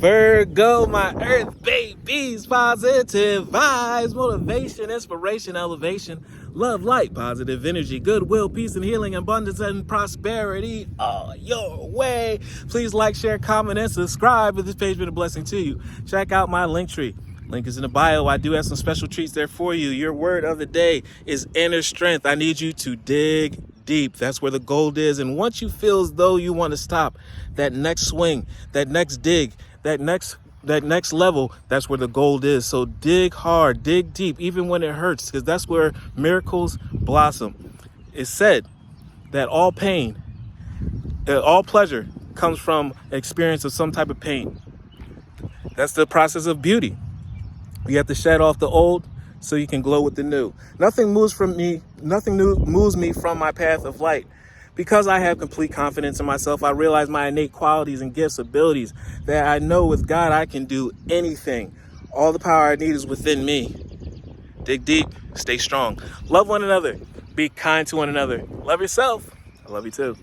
Virgo, my earth babies, positive vibes, motivation, inspiration, elevation, love, light, positive energy, goodwill, peace and healing, abundance and prosperity all your way. Please like, share, comment, and subscribe if this page been a blessing to you. Check out my LinkTree. Link is in the bio. I do have some special treats there for you. Your word of the day is inner strength. I need you to dig deep. That's where the gold is. And once you feel as though you want to stop, that next swing, that next dig, that next level, that's where the gold is. So dig hard, dig deep, even when it hurts, because that's where miracles blossom. It's said that all pain, all pleasure comes from experience of some type of pain. That's the process of beauty. You have to shed off the old so you can glow with the new. Nothing new moves me from my path of light. Because I have complete confidence in myself, I realize my innate qualities and gifts, abilities, that I know with God I can do anything. All the power I need is within me. Dig deep, stay strong. Love one another, be kind to one another. Love yourself. I love you too.